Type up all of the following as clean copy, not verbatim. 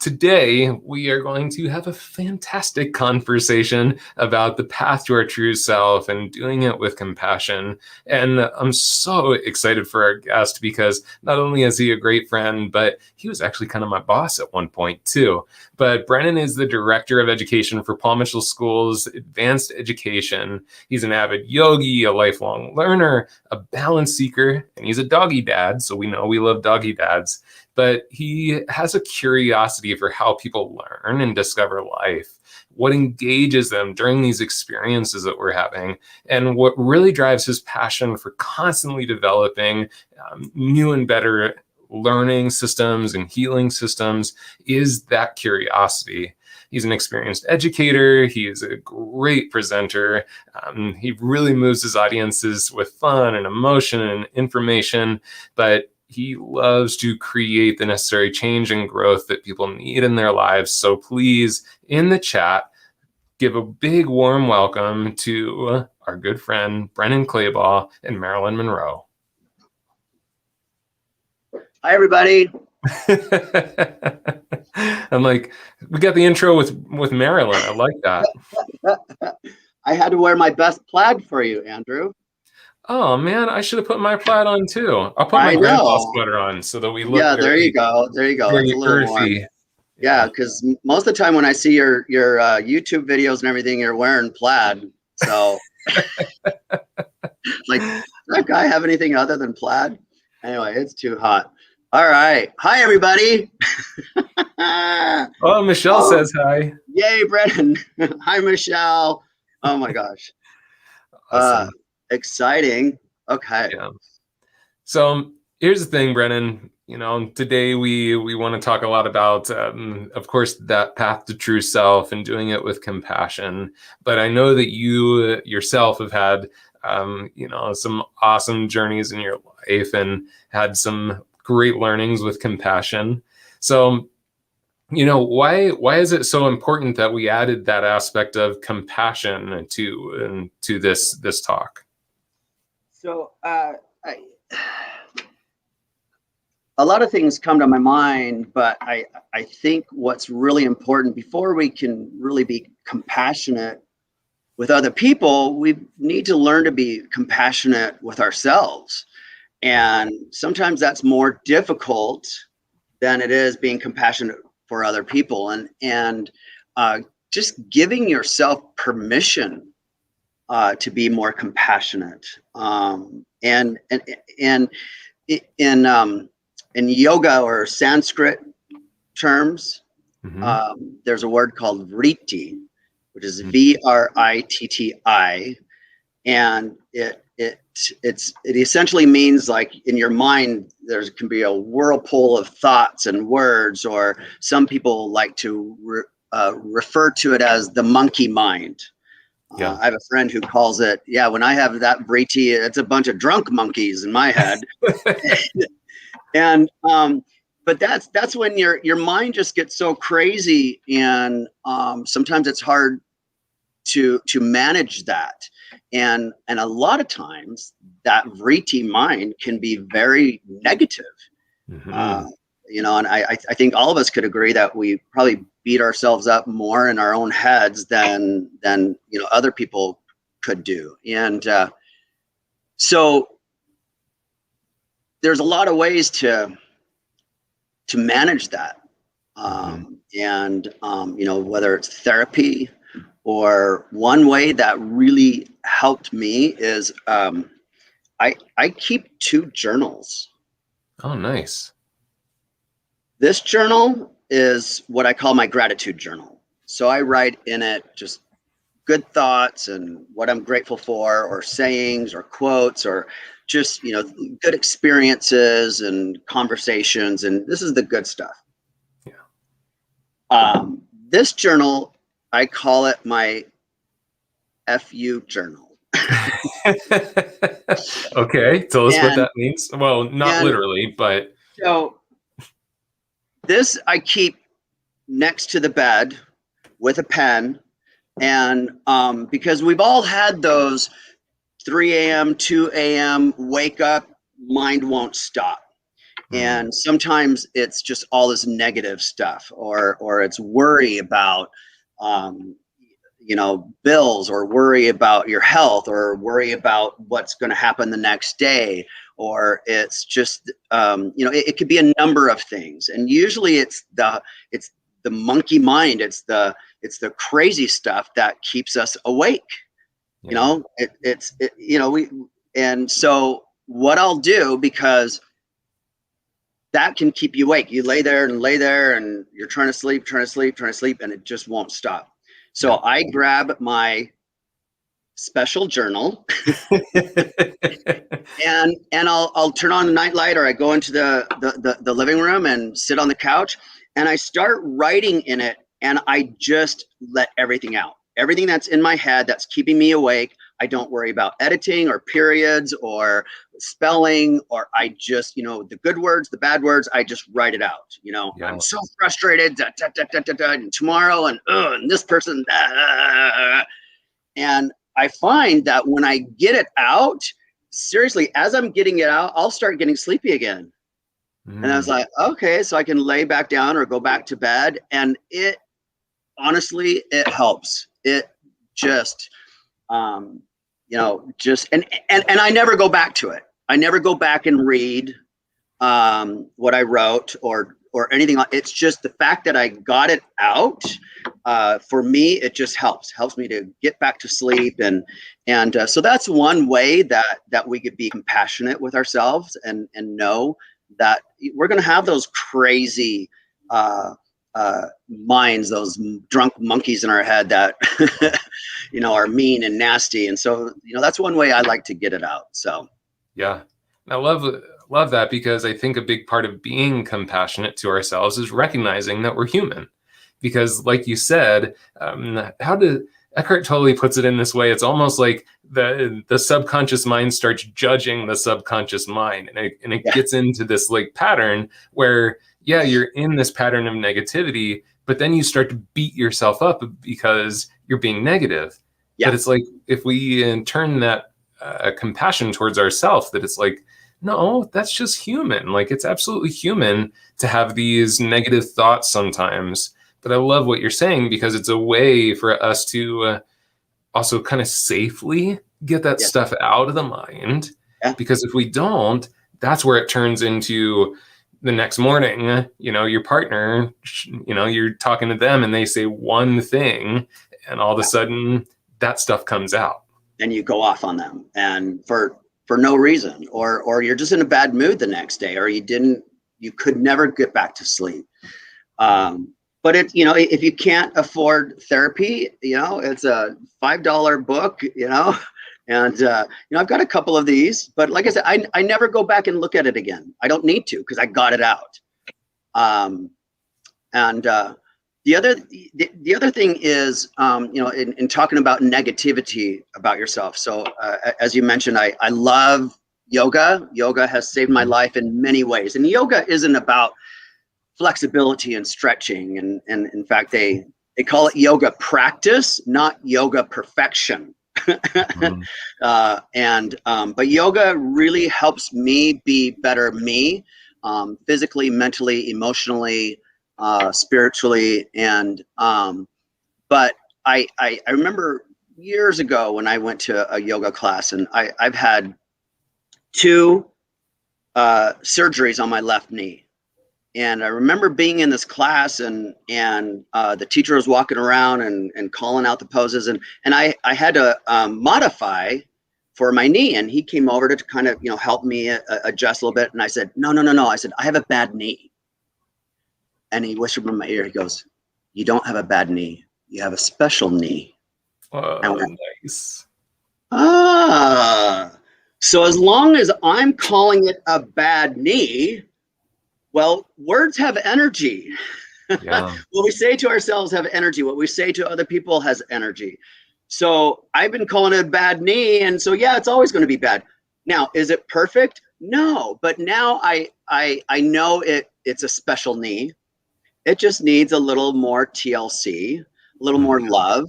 today we are going to have a fantastic conversation about the path to our true self and doing it with compassion. And I'm so excited for our guest because not only is he a great friend, but he was actually kind of my boss at one point too. But Brennan is the director of education for Paul Mitchell School's Advanced Education. He's an avid yogi, a lifelong learner, a balance seeker, and he's a doggy dad. So we know we love doggy dads. But he has a curiosity for how people learn and discover life, what engages them during these experiences that we're having, and what really drives his passion for constantly developing new and better learning systems and healing systems is that curiosity. He's an experienced educator. He is a great presenter. He really moves his audiences with fun and emotion and information, but he loves to create the necessary change and growth that people need in their lives. So please, in the chat, give a big warm welcome to our good friend, Brennan Claybaugh and Marilyn Monroe. Hi, everybody. I'm like, we got the intro with Marilyn. I like that. I had to wear my best plaid for you, Andrew. Oh man, I should have put my plaid on too. I'll put my grandpa sweater on so that we look. Yeah, there you go. There you go. Very it's a little earthy. Warm. Yeah, because most of the time when I see your YouTube videos and everything, you're wearing plaid. So, like, does that guy have anything other than plaid? Anyway, it's too hot. All right. Hi, everybody. Oh, Michelle says hi. Yay, Brennan. Hi, Michelle. Oh my gosh. Awesome. Exciting. Okay. Yeah. So here's the thing, Brennan. You know, today we want to talk a lot about, of course, that path to true self and doing it with compassion. But I know that you yourself have had, some awesome journeys in your life and had some great learnings with compassion. So, why is it so important that we added that aspect of compassion to this talk? So a lot of things come to my mind, but I think what's really important before we can really be compassionate with other people, we need to learn to be compassionate with ourselves. And sometimes that's more difficult than it is being compassionate for other people. And just giving yourself permission to be more compassionate. And in yoga or Sanskrit terms, there's a word called Vritti, which is Vritti, and it essentially means, like, in your mind there can be a whirlpool of thoughts and words, or some people like to refer to it as the monkey mind. I have a friend who calls it, when I have that Verity, it's a bunch of drunk monkeys in my head. And but that's when your mind just gets so crazy, and sometimes it's hard to manage that. And a lot of times that Verity mind can be very negative. And I think all of us could agree that we probably beat ourselves up more in our own heads than other people could do. And so there's a lot of ways to manage that. Whether it's therapy, or one way that really helped me is I keep 2 journals. Oh, nice. This journal is what I call my gratitude journal. So I write in it just good thoughts and what I'm grateful for, or sayings or quotes, or just, good experiences and conversations. And this is the good stuff. Yeah. This journal, I call it my FU journal. Okay, tell us what that means. Well, not literally, but. So this I keep next to the bed with a pen, and because we've all had those 3 a.m., 2 a.m. wake up, mind won't stop. Mm. And sometimes it's just all this negative stuff, or it's worry about, um, bills, or worry about your health, or worry about what's going to happen the next day, or it's just, it could be a number of things. And usually it's the monkey mind. It's the crazy stuff that keeps us awake. Yeah. We, and so what I'll do, because that can keep you awake. You lay there and you're trying to sleep, and it just won't stop. So Yeah. I grab my special journal and I'll turn on the nightlight, or I go into the living room and sit on the couch, and I start writing in it, and I just let everything out. Everything that's in my head that's keeping me awake. I don't worry about editing or periods or spelling, or I just, the good words, the bad words, I just write it out. Yeah. I'm so frustrated, and tomorrow, and this person, and I find that when I get it out, seriously, as I'm getting it out, I'll start getting sleepy again. And I was Mm. like, okay, so I can lay back down or go back to bed. And it honestly, it helps. It just, and I never go back to it. I never go back and read what I wrote, or anything. It's just the fact that I got it out. For me, it just helps me to get back to sleep, and so that's one way that we could be compassionate with ourselves, and know that we're going to have those crazy minds, those drunk monkeys in our head that are mean and nasty, and so that's one way I like to get it out. So Yeah. I love that, because I think a big part of being compassionate to ourselves is recognizing that we're human. Because, like you said, how did Eckhart totally puts it in this way? It's almost like the subconscious mind starts judging the subconscious mind, and it yeah, gets into this like pattern where, yeah, you're in this pattern of negativity, but then you start to beat yourself up because you're being negative. yeah, But it's like, if we turn that compassion towards ourselves, that it's like, no, that's just human. Like, it's absolutely human to have these negative thoughts sometimes. But I love what you're saying, because it's a way for us to also kind of safely get that yeah, stuff out of the mind. yeah, Because if we don't, that's where it turns into the next morning, your partner, you're talking to them and they say one thing, and all of a yeah. sudden that stuff comes out. And you go off on them, and for no reason, or you're just in a bad mood the next day, or you could never get back to sleep. But if you can't afford therapy, it's a $5 book, and I've got a couple of these, but like I said, I never go back and look at it again. I don't need to, because I got it out. And the other thing is, in talking about negativity about yourself. So as you mentioned, I love yoga. Yoga has saved my Mhm. life in many ways, and yoga isn't about flexibility and stretching, and in fact they call it yoga practice, not yoga perfection. Mhm. But yoga really helps me be better me, physically, mentally, emotionally, spiritually, and but I remember years ago when I went to a yoga class, and I've had two surgeries on my left knee. And I remember being in this class, and the teacher was walking around and calling out the poses, and I had to modify for my knee, and he came over to kind of help me adjust a little bit, and I said, no, I said, I have a bad knee. And he whispered in my ear, he goes, you don't have a bad knee, you have a special knee. And I went, Nice. ah, so as long as I'm calling it a bad knee, well, words have energy. Yeah. What we say to ourselves have energy. What we say to other people has energy. So I've been calling it a bad knee, and so yeah, it's always going to be bad. Now, is it perfect? No, but now I know it's a special knee. It just needs a little more TLC, a little more Mhm. love,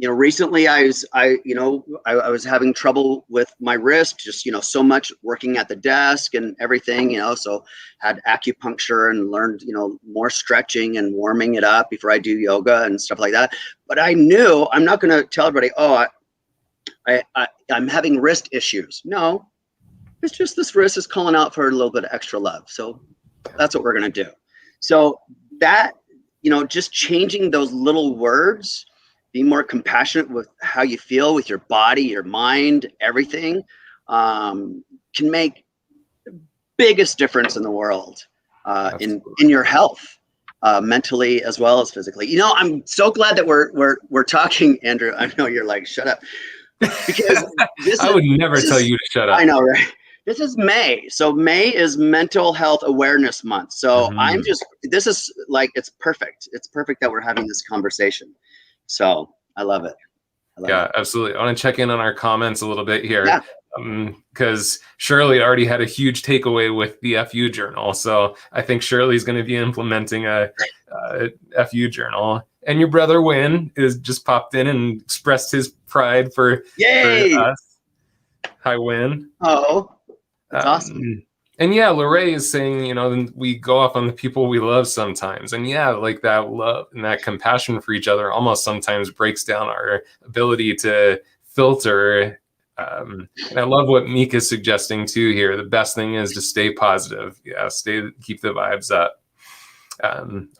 Recently I was having trouble with my wrist, just, so much working at the desk and everything, so had acupuncture and learned, more stretching and warming it up before I do yoga and stuff like that. But I knew I'm not going to tell everybody, oh, I'm having wrist issues. No, it's just this wrist is calling out for a little bit of extra love. So that's what we're going to do. So that, just changing those little words, be more compassionate with how you feel, with your body, your mind, everything, can make the biggest difference in the world, in your health, mentally as well as physically. I'm so glad that we're talking, Andrew. I know you're like, shut up, because I would never tell you to shut up. I know, right? This is May. So May is Mental Health Awareness Month. So this is like, it's perfect. It's perfect that we're having this conversation. So I love it. Absolutely. I want to check in on our comments a little bit here, because Shirley already had a huge takeaway with the FU journal. So I think Shirley's going to be implementing a FU journal. And your brother Wynn is just popped in and expressed his pride for us. Hi, Wynn. Oh, that's awesome. And Lorraine is saying, we go off on the people we love sometimes. And like that love and that compassion for each other almost sometimes breaks down our ability to filter. And I love what Mika's suggesting too here. The best thing is to stay positive. Keep the vibes up.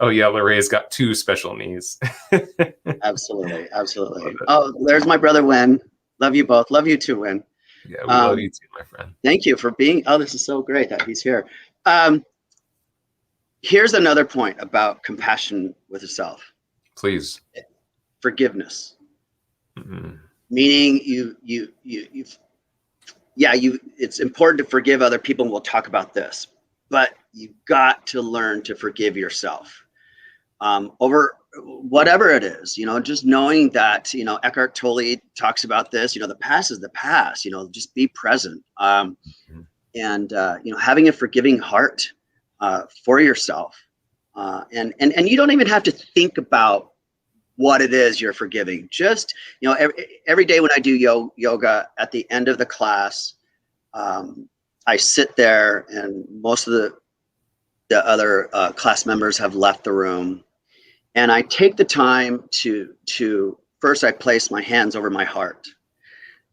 Lorraine's got 2 special needs. Absolutely. Oh, there's my brother Wynn. Love you both. Love you too, Wynn. Yeah, we love you too, my friend. Thank you for being. Oh, this is so great that he's here. Here's another point about compassion with yourself. Please. Forgiveness. Meaning it's important to forgive other people, and we'll talk about this, but you've got to learn to forgive yourself over whatever it is, just knowing that, Eckhart Tolle talks about this, the past is the past, just be present. And having a forgiving heart for yourself. And you don't even have to think about what it is you're forgiving. Just, every day when I do yoga, at the end of the class, I sit there, and most of the other class members have left the room. And I take the time to first, I place my hands over my heart,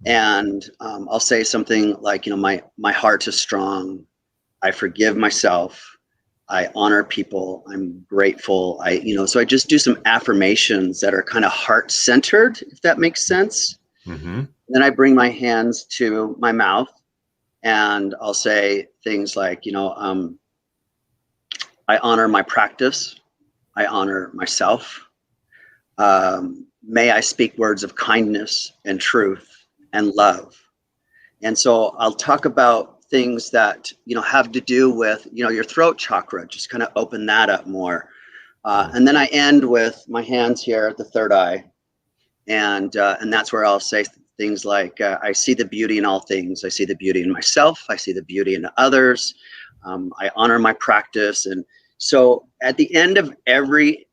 and I'll say something like, my heart is strong. I forgive myself. I honor people. I'm grateful. So I just do some affirmations that are kind of heart centered, if that makes sense. Then I bring my hands to my mouth, and I'll say things like, I honor my practice. I honor myself. May I speak words of kindness and truth and love. And so I'll talk about things that, have to do with, your throat chakra, just kind of open that up more. And then I end with my hands here at the third eye. And that's where I'll say things like, I see the beauty in all things. I see the beauty in myself. I see the beauty in others. I honor my practice. And so at the end of every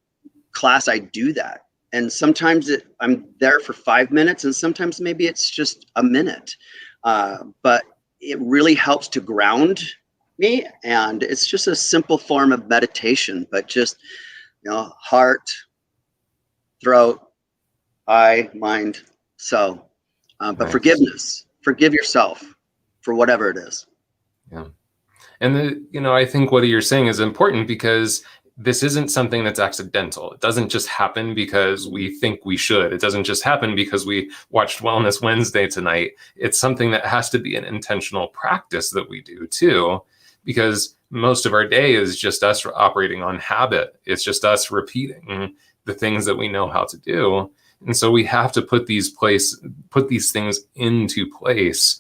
class, I do that. And sometimes I'm there for 5 minutes, and sometimes maybe it's just a minute. But it really helps to ground me. And it's just a simple form of meditation, but just, heart, throat, eye, mind. So, but forgiveness, forgive yourself for whatever it is. Yeah. And I think what you're saying is important, because this isn't something that's accidental. It doesn't just happen because we think we should. It doesn't just happen because we watched Wellness Wednesday tonight. It's something that has to be an intentional practice that we do too, because most of our day is just us operating on habit. It's just us repeating the things that we know how to do. And so we have to put these things into place,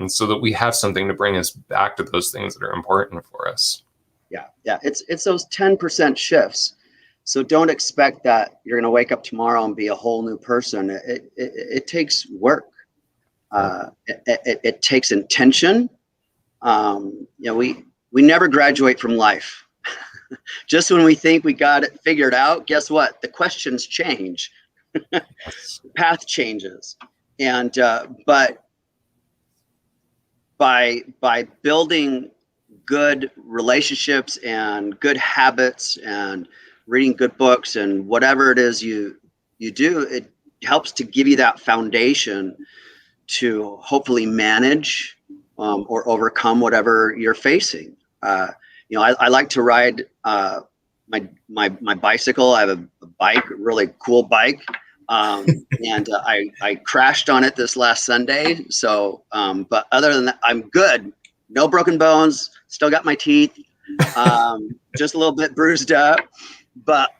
so that we have something to bring us back to those things that are important for us. Yeah. It's those 10% shifts. So don't expect that you're going to wake up tomorrow and be a whole new person. It takes work. It takes intention. We never graduate from life. Just when we think we got it figured out, guess what? The questions change. Yes. Path changes. And but by building good relationships and good habits and reading good books and whatever it is you do, it helps to give you that foundation to hopefully manage or overcome whatever you're facing. I like to ride my bicycle. I have a bike, really cool bike, and I crashed on it this last Sunday. So, but other than that, I'm good. No broken bones. Still got my teeth. Just a little bit bruised up. But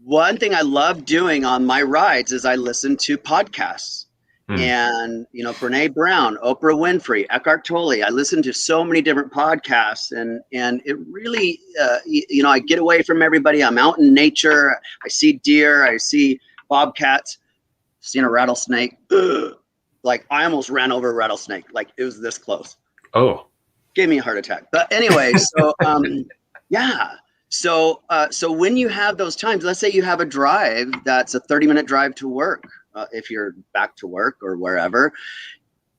one thing I love doing on my rides is I listen to podcasts. And Brene Brown, Oprah Winfrey, Eckhart Tolle. I listen to so many different podcasts, and it really, I get away from everybody. I'm out in nature. I see deer. I see bobcats. Seen a rattlesnake. Ugh. Like I almost ran over a rattlesnake. Like it was this close. Oh, gave me a heart attack. But anyway, so yeah. So when you have those times, let's say you have a drive that's a 30-minute drive to work. If you're back to work or wherever,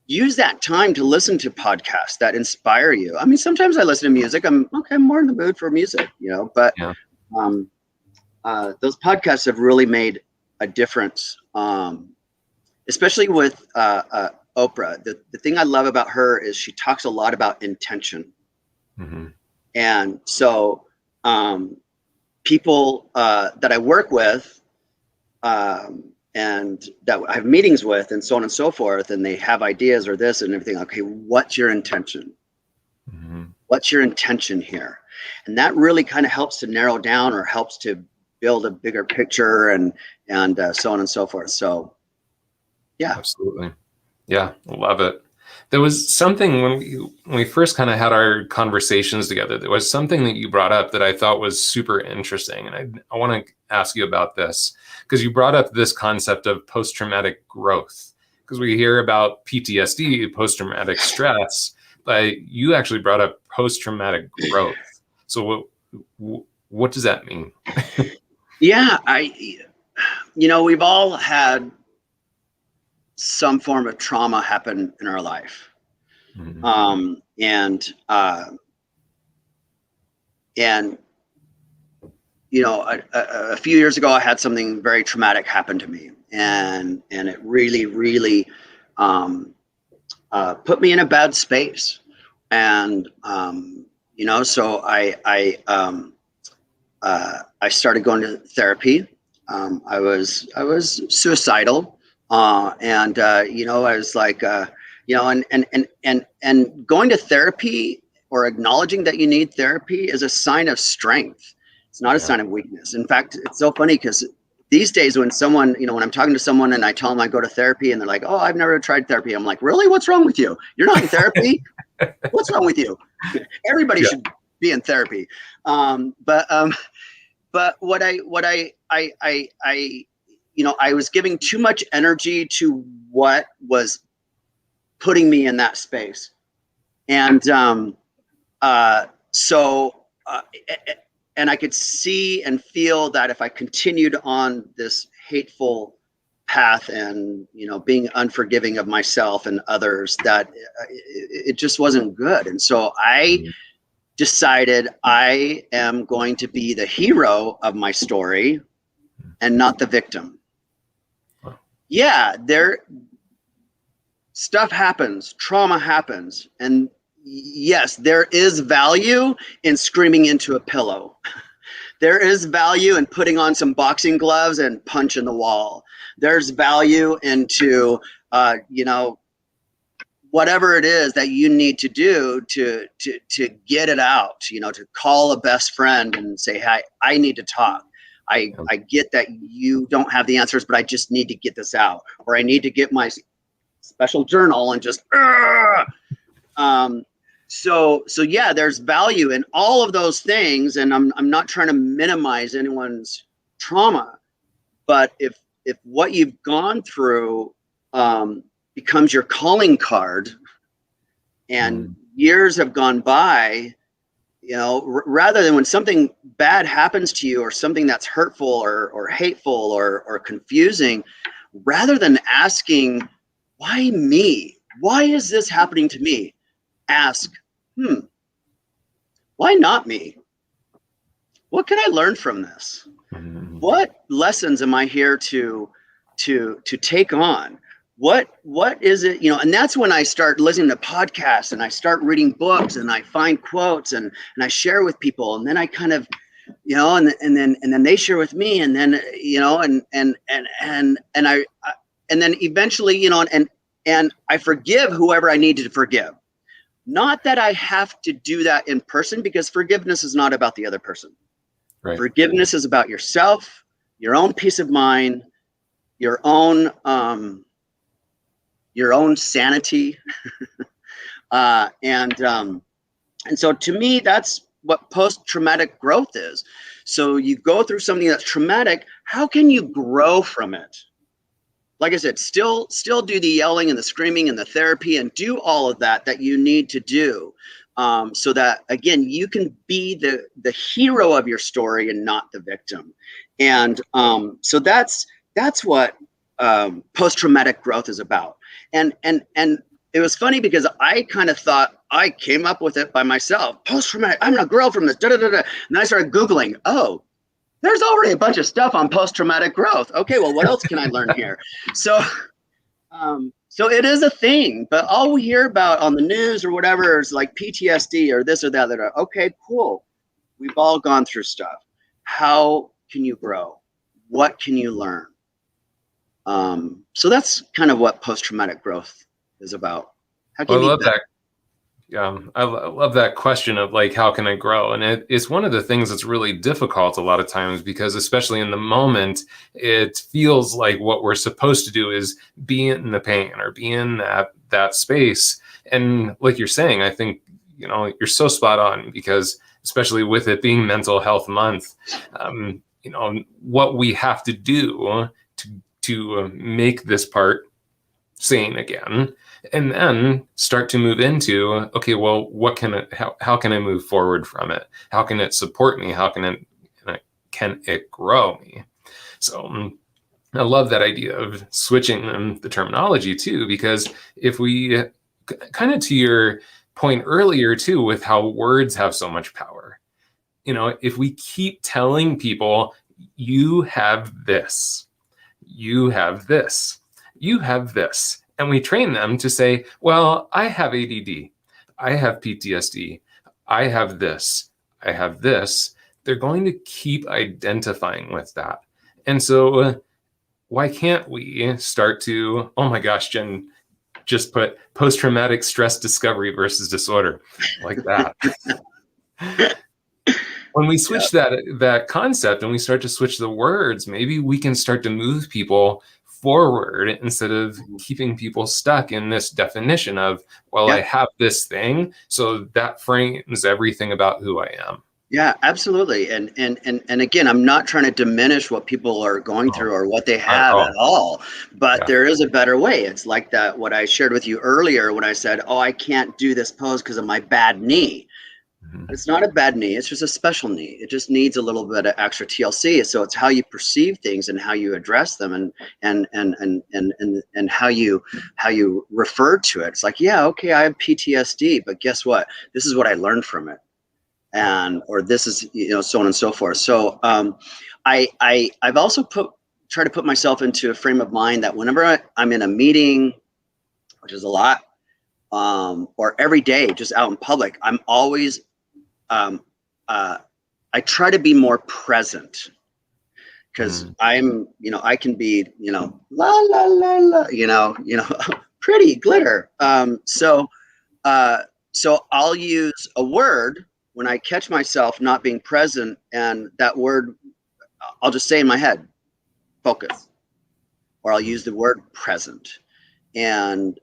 use that time to listen to podcasts that inspire you. I mean, sometimes I listen to music. I'm more in the mood for music, but yeah. Those podcasts have really made a difference, especially with Oprah. The thing I love about her is she talks a lot about intention. Mm-hmm. And so people that I work with, and that I have meetings with and so on and so forth, and they have ideas or this and everything. Okay, what's your intention? Mm-hmm. What's your intention here? And that really kind of helps to narrow down or helps to build a bigger picture and so on and so forth. So, yeah. Absolutely. Yeah, love it. There was something when we first kind of had our conversations together, there was something that you brought up that I thought was super interesting. And I want to ask you about this because you brought up this concept of post-traumatic growth, because we hear about PTSD, post-traumatic stress, but you actually brought up post-traumatic growth. So what does that mean? Yeah, we've all had some form of trauma happen in our life. Mm-hmm. A few years ago, I had something very traumatic happen to me, and it really, really put me in a bad space. And so I started going to therapy. I was suicidal, and I was like, and going to therapy or acknowledging that you need therapy is a sign of strength. It's not a sign of weakness. In fact, it's so funny because these days when someone, when I'm talking to someone and I tell them I go to therapy and they're like, oh, I've never tried therapy. I'm like, really? What's wrong with you? You're not in therapy? What's wrong with you? Everybody should be in therapy. But what I was giving too much energy to what was putting me in that space. And and I could see and feel that if I continued on this hateful path and, being unforgiving of myself and others, that it just wasn't good. And so I decided I am going to be the hero of my story and not the victim. Yeah, stuff happens, trauma happens, and yes, there is value in screaming into a pillow. There is value in putting on some boxing gloves and punching the wall. There's value into, whatever it is that you need to do to get it out, to call a best friend and say, hey, I need to talk. I get that you don't have the answers, but I just need to get this out. Or I need to get my special journal and just, so yeah, there's value in all of those things. And I'm not trying to minimize anyone's trauma, but if what you've gone through becomes your calling card and years have gone by, rather than when something bad happens to you or something that's hurtful or hateful or confusing, rather than asking, why me? Why is this happening to me? Ask, why not me? What can I learn from this? What lessons am I here to take on? What is it, and that's when I start listening to podcasts and I start reading books and I find quotes and I share with people, and then I kind of, and then they share with me, and then and then eventually, and I forgive whoever I need to forgive. Not that I have to do that in person, because forgiveness is not about the other person. Right. Forgiveness is about yourself, your own peace of mind, your own sanity, and so to me, that's what post-traumatic growth is. So you go through something that's traumatic. How can you grow from it? Like I said, still do the yelling and the screaming and the therapy and do all of that you need to do, so that, again, you can be the hero of your story and not the victim. And so that's what post-traumatic growth is about. And it was funny because I kind of thought I came up with it by myself. Post-traumatic, I'm gonna grow from this. Da, da, da, da. And then I started Googling, there's already a bunch of stuff on post-traumatic growth. Okay, well, what else can I learn here? So it is a thing, but all we hear about on the news or whatever is like PTSD or this or that. Okay, cool. We've all gone through stuff. How can you grow? What can you learn? So that's kind of what post-traumatic growth is about. How can you love that. Yeah, I love that question of like, how can I grow? And it's one of the things that's really difficult a lot of times, because especially in the moment, it feels like what we're supposed to do is be in the pain or be in that space. And like you're saying, I think, you're so spot on, because especially with it being Mental Health Month, what we have to do to make this part sane again, and then start to move into, okay, well, how can I move forward from it? How can it support me? How can it grow me? So I love that idea of switching the terminology too, because if we, kind of to your point earlier too, with how words have so much power, if we keep telling people, you have this, you have this, you have this, and we train them to say, well, I have ADD, I have PTSD, I have this, I have this, they're going to keep identifying with that. And so why can't we start to, oh my gosh, Jen just put post-traumatic stress discovery versus disorder, like that. When we switch that concept and we start to switch the words, maybe we can start to move people forward instead of keeping people stuck in this definition of, well, I have this thing, so that frames everything about who I am. Yeah, absolutely. And again, I'm not trying to diminish what people are going through or what they have at all, but there is a better way. It's like what I shared with you earlier when I said, I can't do this pose because of my bad knee. It's not a bad knee. It's just a special knee. It just needs a little bit of extra TLC. So it's how you perceive things and how you address them, and how you refer to it. It's like, okay, I have PTSD, but guess what? This is what I learned from it, or this is, so on and so forth. So I've also try to put myself into a frame of mind that whenever I'm in a meeting, which is a lot, or every day just out in public, I'm always I try to be more present, because I'm, I can be, la la la la, pretty glitter. So I'll use a word when I catch myself not being present, and that word I'll just say in my head, focus, or I'll use the word present. And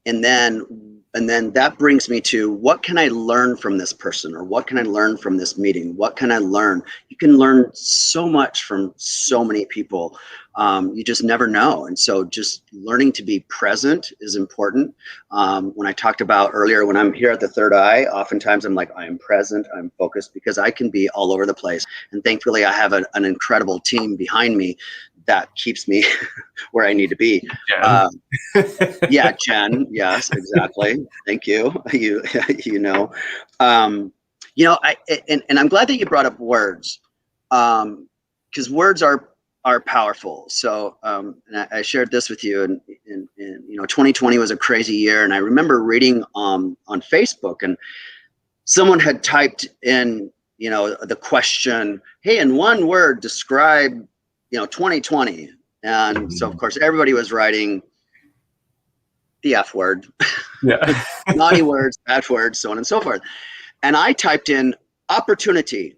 and then that brings me to, what can I learn from this person, or what can I learn from this meeting? What can I learn? You can learn so much from so many people. You just never know. And so just learning to be present is important. When I talked about earlier, when I'm here at the third eye, oftentimes I'm like, I am present, I'm focused, because I can be all over the place. And thankfully I have an incredible team behind me that keeps me where I need to be. Jen. Yeah, Jen. Yes, exactly. Thank you. You know, and I'm glad that you brought up words, because words are powerful. So, and I shared this with you, and 2020 was a crazy year, and I remember reading on Facebook, and someone had typed in, the question, "Hey, in one word, describe, 2020." And so, of course, everybody was writing the F word, Yeah. naughty words, bad words, so on and so forth. And I typed in opportunity,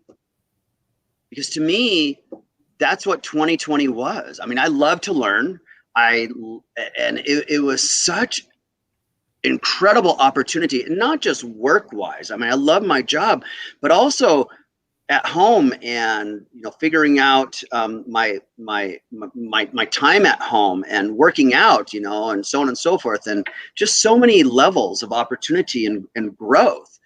because to me, that's what 2020 was. I mean, I love to learn. And it was such incredible opportunity, and not just work wise. I mean, I love my job, but also at home, and figuring out my time at home, and working out, and so on and so forth, and just so many levels of opportunity and growth.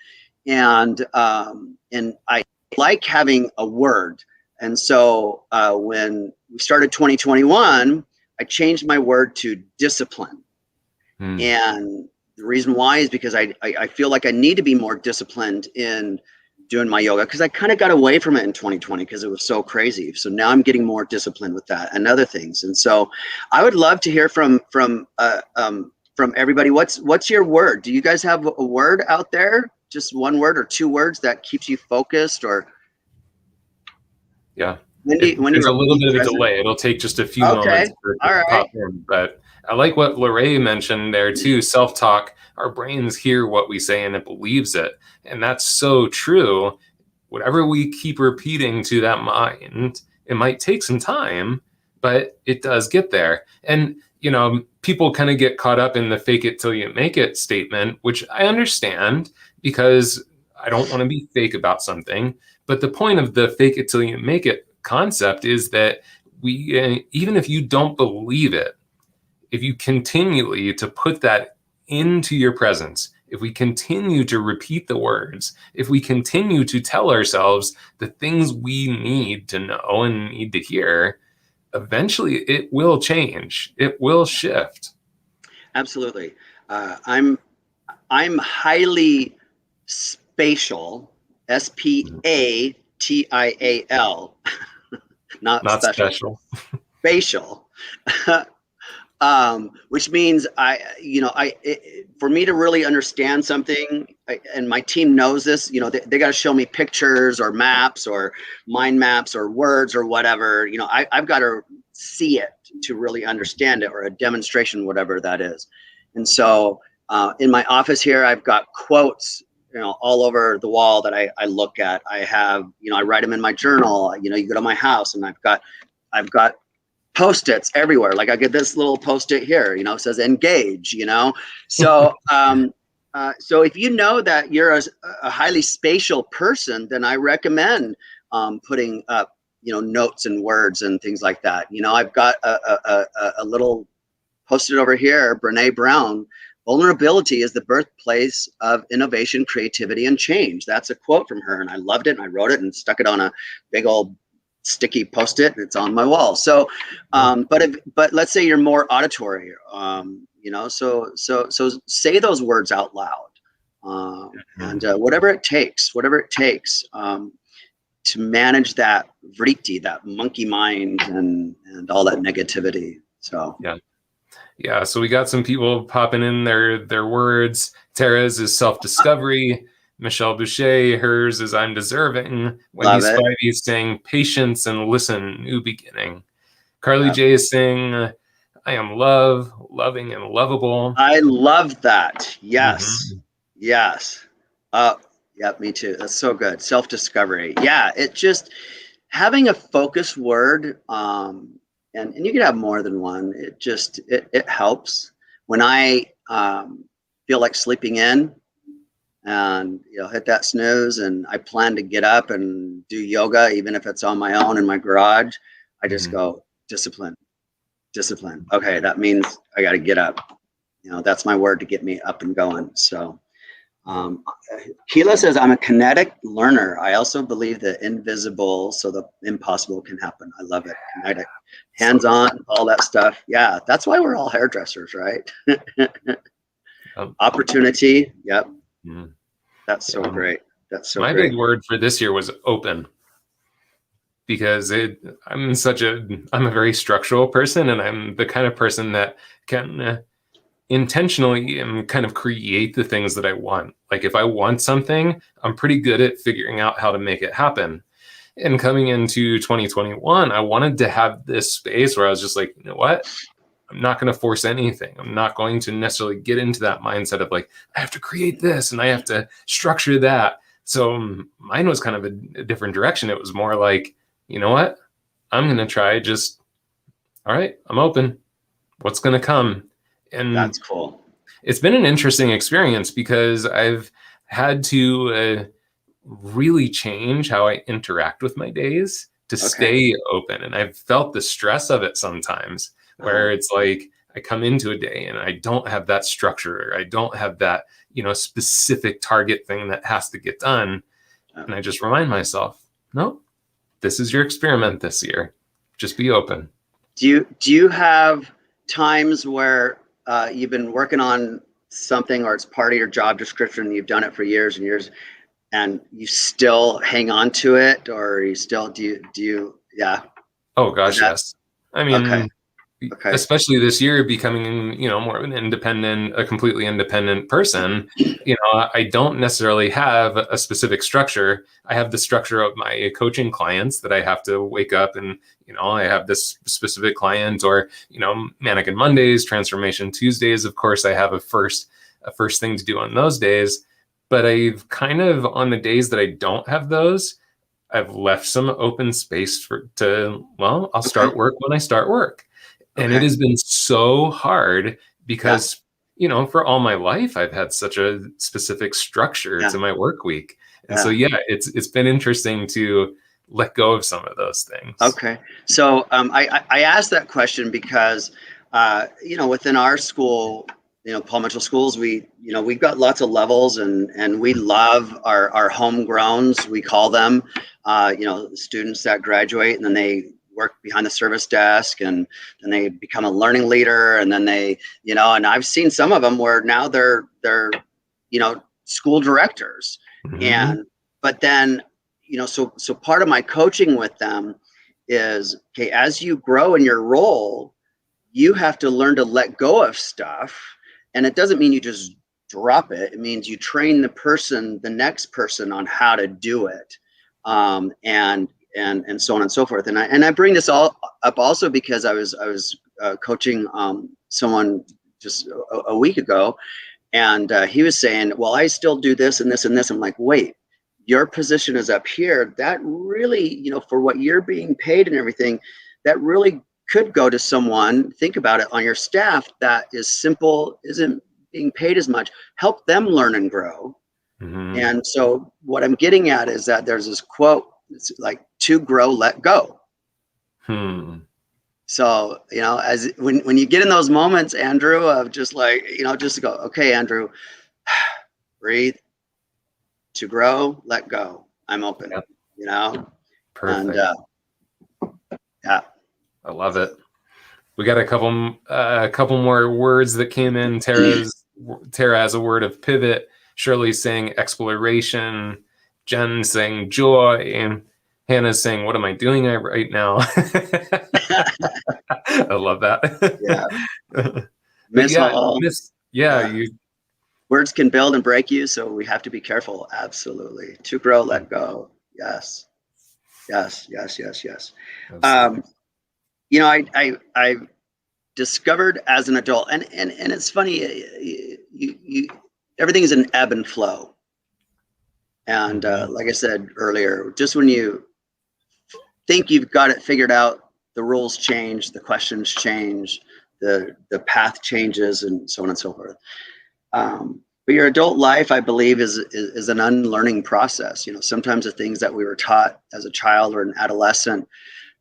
And I like having a word. And so when we started 2021, I changed my word to discipline. And the reason why is because I feel like I need to be more disciplined in doing my yoga, because I kind of got away from it in 2020 because it was so crazy. So now I'm getting more disciplined with that and other things. And so I would love to hear from everybody. What's your word? Do you guys have a word out there? Just one word or two words that keeps you focused? Or Yeah. when There's a little bit of a present? delay. It'll take just a few Okay. moments for it All to right. pop in. But I like what Lorraine mentioned there too. Self-talk. Our brains hear what we say and it believes it. And that's so true. Whatever we keep repeating to that mind, it might take some time, but it does get there. And, people kind of get caught up in the fake it till you make it statement, which I understand, because I don't want to be fake about something. But the point of the fake it till you make it concept is that even if you don't believe it, if you continually to put that into your presence, if we continue to repeat the words, if we continue to tell ourselves the things we need to know and need to hear, eventually it will change. It will shift. Absolutely. I'm highly spatial, SPATIAL, not Not special, special. spatial. Which means for me to really understand something, and my team knows this, they got to show me pictures or maps or mind maps or words or whatever, I've got to see it to really understand it, or a demonstration, whatever that is. And so in my office here, I've got quotes, all over the wall that I look at. I have, I write them in my journal. You go to my house, and I've got Post-its everywhere. Like I get this little Post-it here, it says engage, So, so if you know that you're a highly spatial person, then I recommend putting up, notes and words and things like that. I've got a little Post-it over here, Brene Brown. Vulnerability is the birthplace of innovation, creativity, and change. That's a quote from her, and I loved it, and I wrote it and stuck it on a big old sticky Post-it, and it's on my wall. So, but let's say you're more auditory, so say those words out loud, and whatever it takes, to manage that Verity, that monkey mind, and all that negativity. So yeah. So we got some people popping in their words. Tara's is self-discovery. Michelle Boucher, hers is I'm deserving. Wendy Spivey is saying patience and listen, new beginning. Carly J is saying I am love, loving and lovable. I love that. Yes. Yes. Yeah, me too. That's so good. Self-discovery. Yeah, it just having a focused word, and you can have more than one. It helps. When I feel like sleeping in, and hit that snooze, and I plan to get up and do yoga, even if it's on my own in my garage. I just go, discipline. Okay, that means I got to get up. That's my word to get me up and going. So Keela says, I'm a kinetic learner. I also believe the invisible, so the impossible can happen. I love it. Kinetic, hands-on, all that stuff. Yeah, that's why we're all hairdressers, right? Opportunity. Yep. That's so great. That's so my great. big word for this year was open, because I'm a very structural person, and I'm the kind of person that can intentionally kind of create the things that I want. Like if I want something, I'm pretty good at figuring out how to make it happen. And coming into 2021, I wanted to have this space where I was just like, you know what? I'm not going to force anything. I'm not going to necessarily get into that mindset of like, I have to create this and I have to structure that. So mine was kind of a different direction. It was more like, you know what? I'm going to try just, all right, I'm open. What's going to come? And that's cool. It's been an interesting experience because I've had to really change how I interact with my days to stay open. And I've felt the stress of it sometimes, where it's like I come into a day and I don't have that structure, or I don't have that, specific target thing that has to get done. And I just remind myself, no, this is your experiment this year. Just be open. Do you have times where you've been working on something, or it's part of your job description, and you've done it for years and years, and you still hang on to it, or you still do you yeah? Oh gosh, yes. I mean, okay. Especially this year, becoming more of a completely independent person. I don't necessarily have a specific structure. I have the structure of my coaching clients that I have to wake up and I have this specific client, or Mannequin Mondays, Transformation Tuesdays. Of course, I have a first thing to do on those days. But I've kind of, on the days that I don't have those, I've left some open space I'll start work when I start work. And it has been so hard because, for all my life, I've had such a specific structure to my work week. And so, it's been interesting to let go of some of those things. Okay. So I asked that question because, within our school, Paul Mitchell schools, we've got lots of levels, and we love our homegrowns, we call them, students that graduate and then they work behind the service desk, and then they become a learning leader, and then they, and I've seen some of them where now they're school directors. But then, so part of my coaching with them is, okay, as you grow in your role, you have to learn to let go of stuff. And it doesn't mean you just drop it. It means you train the next person on how to do it. And so on and so forth. And I bring this all up also because I was coaching someone just a week ago, and he was saying, well, I still do this and this and this. I'm like, wait, your position is up here. That really, for what you're being paid and everything, that really could go to someone, think about it, on your staff that isn't being paid as much. Help them learn and grow. And so what I'm getting at is that there's this quote, it's like, to grow, let go. So, as when you get in those moments, Andrew, of just like, just to go, okay, Andrew, breathe. To grow, let go. I'm open. Perfect. And I love it. We got a couple more words that came in. Tara has a word of pivot. Shirley's saying exploration. Jen saying joy. And Hannah's saying, what am I doing right now? I love that. Miss Hall. Words can build and break you, so we have to be careful. Absolutely. To grow, let go. Yes. I discovered as an adult, and it's funny, you everything is an ebb and flow. And like I said earlier, just when you think you've got it figured out, the rules change, the questions change, the path changes, and so on and so forth. But your adult life, I believe, is an unlearning process. You know, sometimes the things that we were taught as a child or an adolescent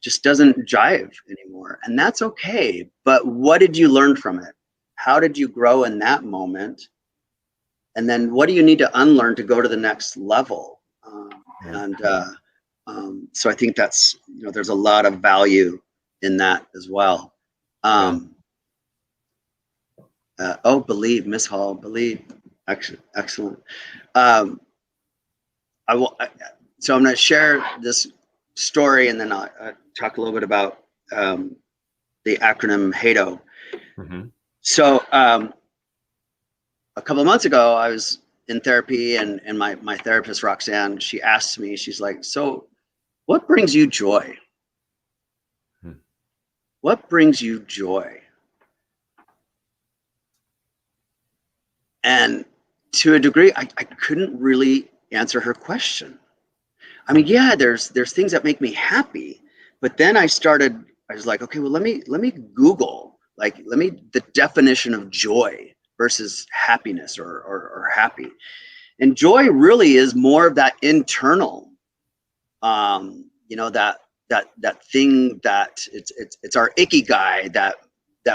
just doesn't jive anymore, and that's okay. But what did you learn from it? How did you grow in that moment? And then what do you need to unlearn to go to the next level? So I think that's, you know, there's a lot of value in that as well. Believe, Miss Hall, believe. Excellent. So I'm going to share this story, and then I'll talk a little bit about the acronym HATO. Mm-hmm. So a couple of months ago, I was in therapy, and my therapist, Roxanne, she asked me, she's like, so what brings you joy? What brings you joy? And to a degree, I couldn't really answer her question. I mean, yeah, there's things that make me happy, but then I was like, okay, well, let me Google, the definition of joy versus happiness or happy. And joy really is more of that internal, you know, that thing that it's our ikigai that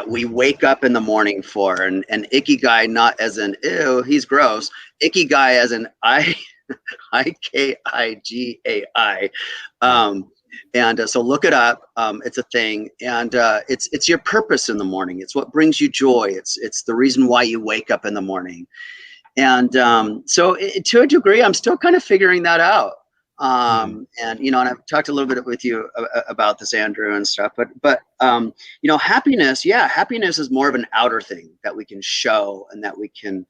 we wake up in the morning for, and ikigai not as in ew, he's gross, ikigai as in IKIGAI. So look it up. It's a thing, and it's your purpose in the morning. It's what brings you joy. It's the reason why you wake up in the morning. And so to a degree, I'm still kind of figuring that out. And you know, and I've talked a little bit with you about this, Andrew, and stuff. But you know, happiness is more of an outer thing that we can show and that we can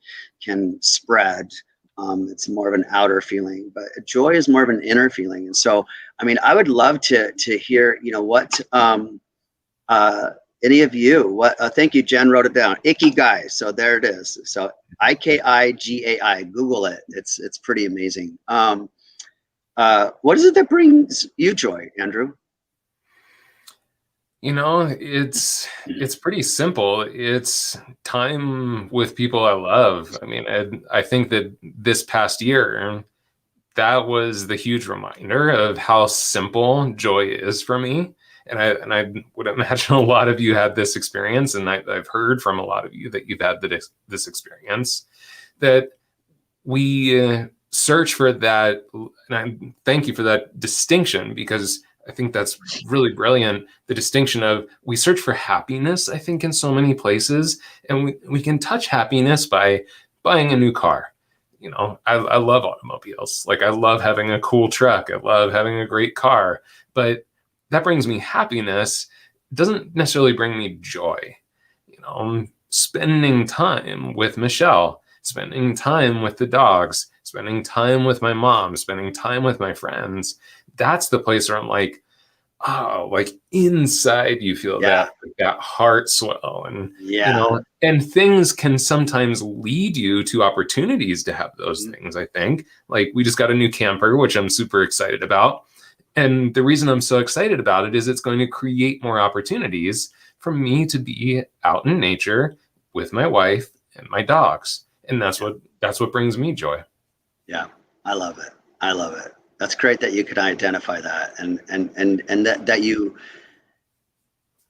spread. It's more of an outer feeling, but joy is more of an inner feeling. And so, I mean, I would love to hear, you know, what any of you, thank you, Jen wrote it down, ikigai. So there it is. So IKIGAI, Google it. It's pretty amazing. What is it that brings you joy, Andrew? You know, it's pretty simple. It's time with people I love. I mean, I think that this past year, that was the huge reminder of how simple joy is for me. And I would imagine a lot of you had this experience, and I've heard from a lot of you that you've had this experience, that we search for that. And I thank you for that distinction, because I think that's really brilliant. The distinction of, we search for happiness, I think, in so many places, and we can touch happiness by buying a new car. You know, I love automobiles. Like, I love having a cool truck. I love having a great car, but that brings me happiness. It doesn't necessarily bring me joy. You know, spending time with Michelle, spending time with the dogs, spending time with my mom, spending time with my friends. That's the place where I'm like, oh, like inside you feel that heart swell. And, you know, and things can sometimes lead you to opportunities to have those things, I think. Like, we just got a new camper, which I'm super excited about. And the reason I'm so excited about it is it's going to create more opportunities for me to be out in nature with my wife and my dogs. And that's what brings me joy. Yeah, I love it. I love it. That's great that you could identify that, and that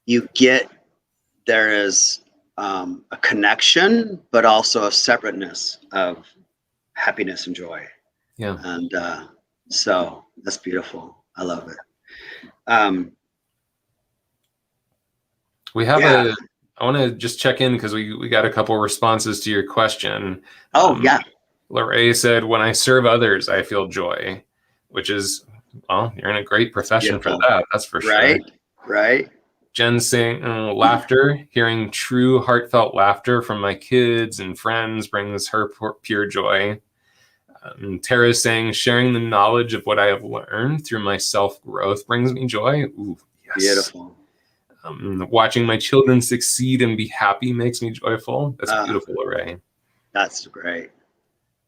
you get there is a connection, but also a separateness of happiness and joy. Yeah. And so that's beautiful. I love it. We have I want to just check in because we got a couple responses to your question. Lorraine said, when I serve others, I feel joy, which is, well, you're in a great profession for that. That's for sure. Right. Jen saying, laughter, hearing true heartfelt laughter from my kids and friends brings her pure joy. Tara's saying, sharing the knowledge of what I have learned through my self-growth brings me joy. Ooh, yes. Beautiful. Watching my children succeed and be happy makes me joyful. That's beautiful, Lorraine. That's great.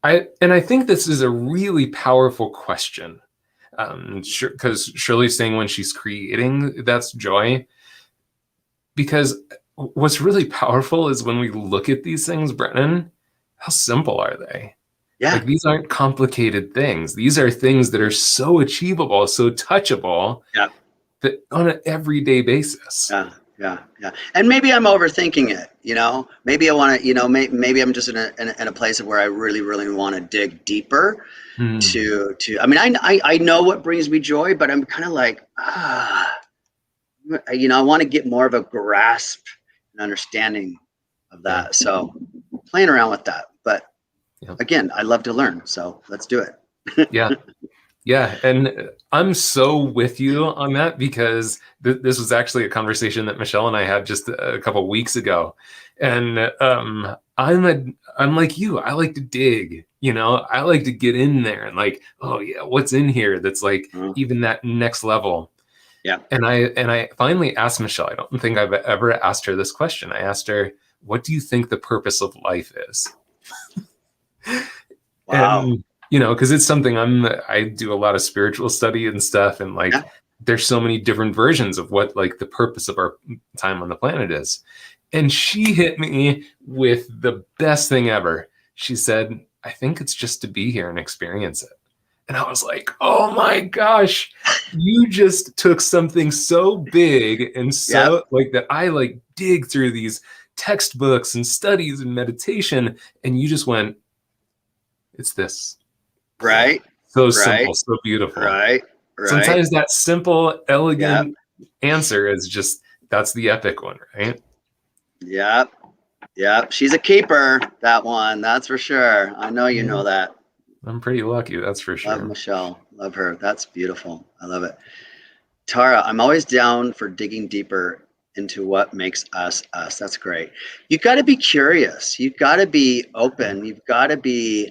I think this is a really powerful question. Because Shirley's saying when she's creating, that's joy. Because what's really powerful is when we look at these things, Brennan, how simple are they? Yeah. Like, these aren't complicated things. These are things that are so achievable, so touchable, Yeah. that on an everyday basis. Yeah, yeah, yeah. And maybe I'm overthinking it, Maybe I want to, maybe I'm just in a place of where I really, really want to dig deeper Hmm. I mean, I know what brings me joy, but I'm kind of like, I want to get more of a grasp and understanding of Yeah. that. So playing around with that. But Yeah. again, I love to learn. So let's do it. Yeah. Yeah, and I'm so with you on that, because this was actually a conversation that Michelle and I had just a couple of weeks ago. And I'm like you. I like to dig, I like to get in there and, like, oh yeah, what's in here that's like even that next level. Yeah. And I finally asked Michelle. I don't think I've ever asked her this question. I asked her, "What do you think the purpose of life is?" Wow. And because it's something I do a lot of spiritual study and stuff, and, like, Yeah. there's so many different versions of what, like, the purpose of our time on the planet is. And she hit me with the best thing ever. She said, "I think it's just to be here and experience it." And I was like, oh my gosh, you just took something so big and Yep. so, like, that I, like, dig through these textbooks and studies and meditation, and you just went, it's this. Right. So Right. simple, so beautiful. Right. Right. Sometimes that simple, Yep. elegant answer is just, that's the epic one, right? Yep. Yep. She's a keeper, that one. That's for sure. I know you Yeah, know that. I'm pretty lucky, that's for Love sure. Michelle. Love her. That's beautiful. I love it. Tara, I'm always down for digging deeper into what makes us us. That's great. You've got to be curious. You've got to be Yeah. open. You've got to be,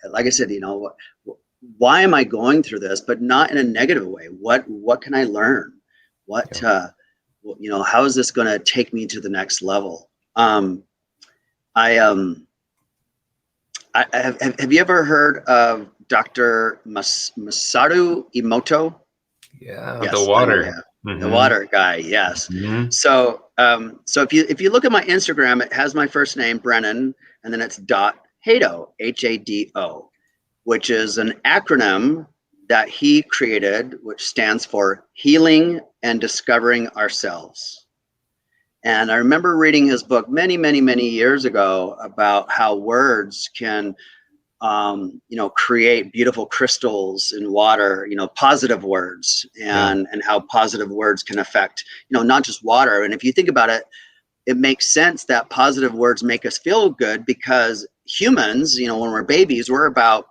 like I said, why am I going through this? But not in a negative way. What can I learn? What Yeah. how is this going to take me to the next level? I have you ever heard of Dr. Masaru Emoto? Yeah, the Yes, I know you water. have. The Hmm. water guy, yes. Hmm. So if you look at my Instagram, it has my first name, Brennan, and then it's Hado, Hado, which is an acronym that he created, which stands for Healing and Discovering Ourselves. And I remember reading his book many, many, many years ago about how words can create beautiful crystals in water, positive words, Yeah. and how positive words can affect, not just water. And if you think about it, it makes sense that positive words make us feel good, because humans, when we're babies, we're about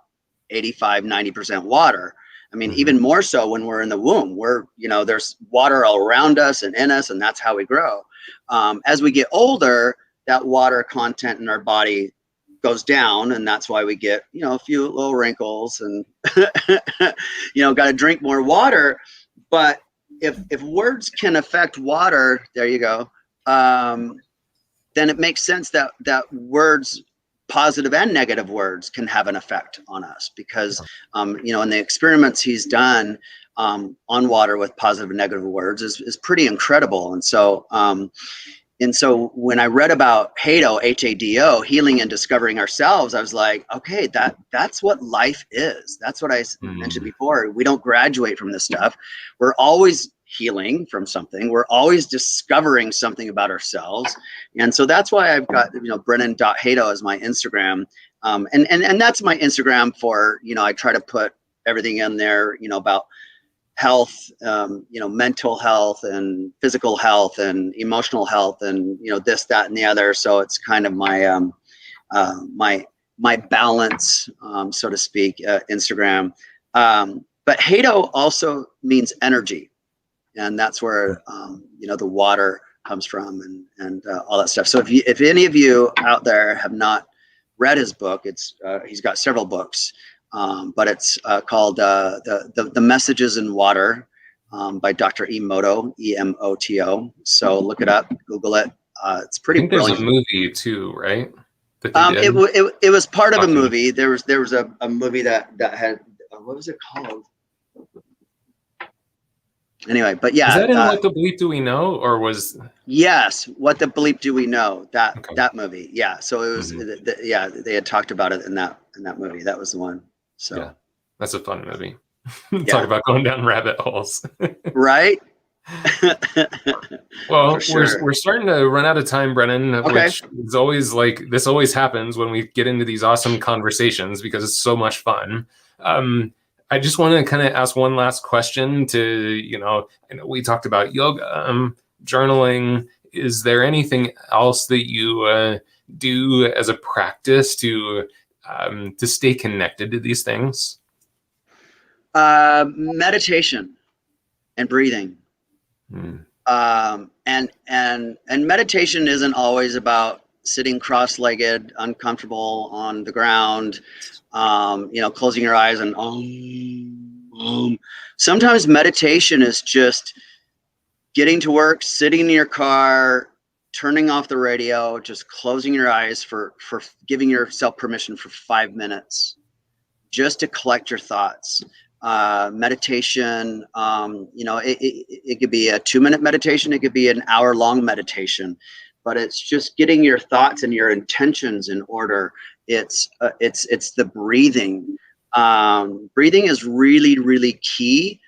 85, 90% water. I mean, Hmm. even more so when we're in the womb, there's water all around us and in us, and that's how we grow. As we get older, that water content in our body goes down, and that's why we get, a few little wrinkles and, got to drink more water. But if words can affect water, there you go, then it makes sense that words, positive and negative words, can have an effect on us, because in the experiments he's done on water with positive and negative words is pretty incredible. And so when I read about Hado, Hado, healing and discovering ourselves, I was like, okay, that's what life is. That's what I mentioned Mm. before. We don't graduate from this stuff. We're always healing from something. We're always discovering something about ourselves. And so that's why I've got, Brennan.Hado as my Instagram. And that's my Instagram for, I try to put everything in there, about health, mental health and physical health and emotional health, and this, that, and the other. So it's kind of my my balance, so to speak, Instagram. But Hado also means energy, and that's where the water comes from, and all that stuff. So if any of you out there have not read his book, he's got several books. But it's called the Messages in Water, by Dr. Emoto, Emoto. So look it up, Google it. It's I pretty think there's a brilliant. movie too, right? That they did. It was part of a Talking. movie. There was a movie that had, what was it called? Anyway, but Was yeah, that in What the Bleep Do We Know, or was? yes, What the Bleep Do We Know? Okay. That movie. Yeah. So it was yeah, they had talked about it in that movie. That was the one. So Yeah, that's a fun movie. Talk yeah. about going down rabbit holes. Right? For Well, sure. we're starting to run out of time, Brennan, Okay. which is always like this always happens when we get into these awesome conversations because it's so much fun. Um, I just want to kind of ask one last question to, we talked about yoga, journaling. Is there anything else that you do as a practice to stay connected to these things? Meditation and breathing. Hmm. And meditation isn't always about sitting cross-legged, uncomfortable on the ground, closing your eyes and sometimes meditation is just getting to work, sitting in your car, turning off the radio, just closing your eyes for giving yourself permission for 5 minutes just to collect your thoughts. Meditation, it could be a 2-minute meditation, it could be an hour-long meditation, but it's just getting your thoughts and your intentions in order. It's the breathing. Breathing is really, really key.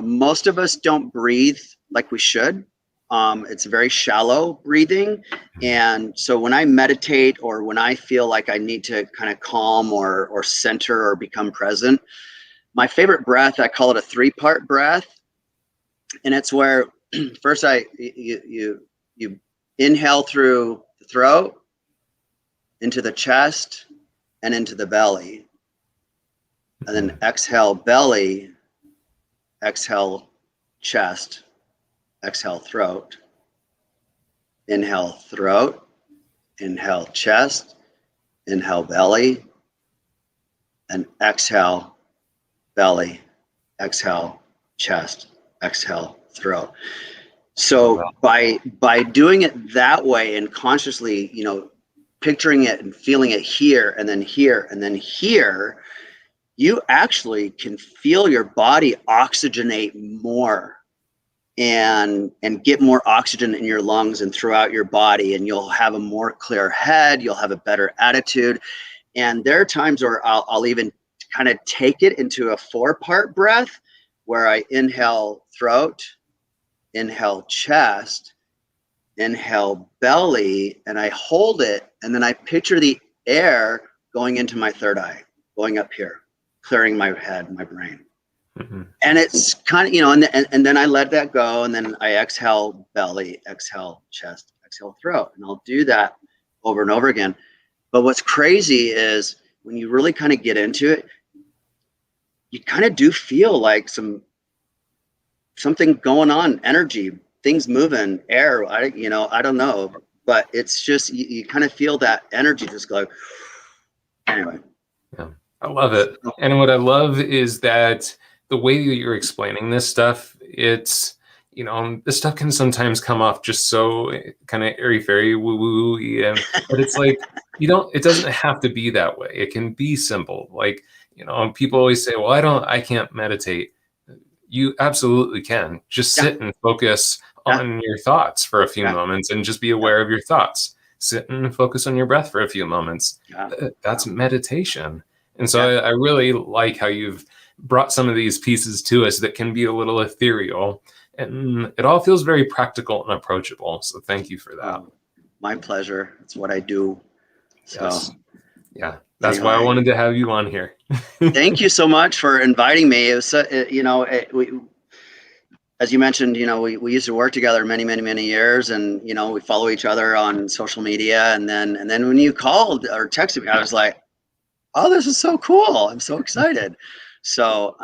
Most of us don't breathe like we should. It's very shallow breathing. And so when I meditate or when I feel like I need to kind of calm or center or become present, my favorite breath, I call it a 3-part breath. And it's where first you inhale through the throat, into the chest, and into the belly. And then exhale belly, exhale chest, exhale throat, inhale throat, inhale chest, inhale belly, and exhale belly, exhale chest, exhale throat. So by doing it that way and consciously, picturing it and feeling it here and then here and then here, you actually can feel your body oxygenate more and get more oxygen in your lungs and throughout your body, and you'll have a more clear head, you'll have a better attitude. And there are times where I'll even kind of take it into a 4-part breath where I inhale throat, inhale chest, inhale belly, and I hold it, and then I picture the air going into my third eye, going up here, clearing my head, my brain. Mm-hmm. And it's kind of, and then I let that go, and then I exhale belly, exhale chest, exhale throat, and I'll do that over and over again. But what's crazy is when you really kind of get into it, you kind of do feel like something going on, energy, things moving, air. I don't know, but it's just you kind of feel that energy just go. Anyway, yeah, I love it. And what I love is that the way that you're explaining this stuff, it's, this stuff can sometimes come off just so kind of airy-fairy, woo-woo, but it's like, it doesn't have to be that way. It can be simple. Like, people always say, well, I can't meditate. You absolutely can. Just sit and focus on your thoughts for a few moments and just be aware of your thoughts. Sit and focus on your breath for a few moments. That's meditation. And so I really like how you've brought some of these pieces to us that can be a little ethereal, and it all feels very practical and approachable. So thank you for that. My pleasure. It's what I do. So, yes. Yeah. That's why I wanted to have you on here. Thank you so much for inviting me. It was, as you mentioned, we used to work together many, many, many years, and we follow each other on social media. And then when you called or texted me, I was like, "Oh, this is so cool! I'm so excited." So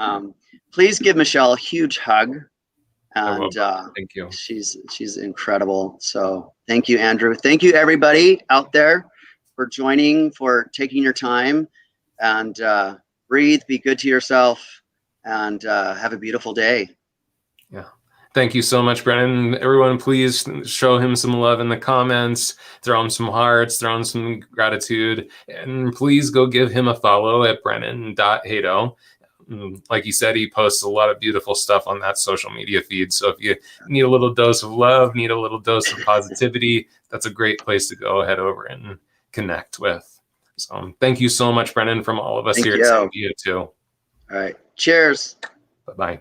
please give Michelle a huge hug, and thank you. She's incredible. So thank you, Andrew. Thank you, everybody out there, for joining, for taking your time, and breathe, be good to yourself, and have a beautiful day. Yeah. Thank you so much, Brennan. Everyone, please show him some love in the comments, throw him some hearts, throw him some gratitude, and please go give him a follow at brennan.hato. Like you said, he posts a lot of beautiful stuff on that social media feed. So if you need a little dose of love, need a little dose of positivity, that's a great place to go head over and connect with. So thank you so much, Brennan, from all of us Thank here at you. Sandia too. All right. Cheers. Bye-bye.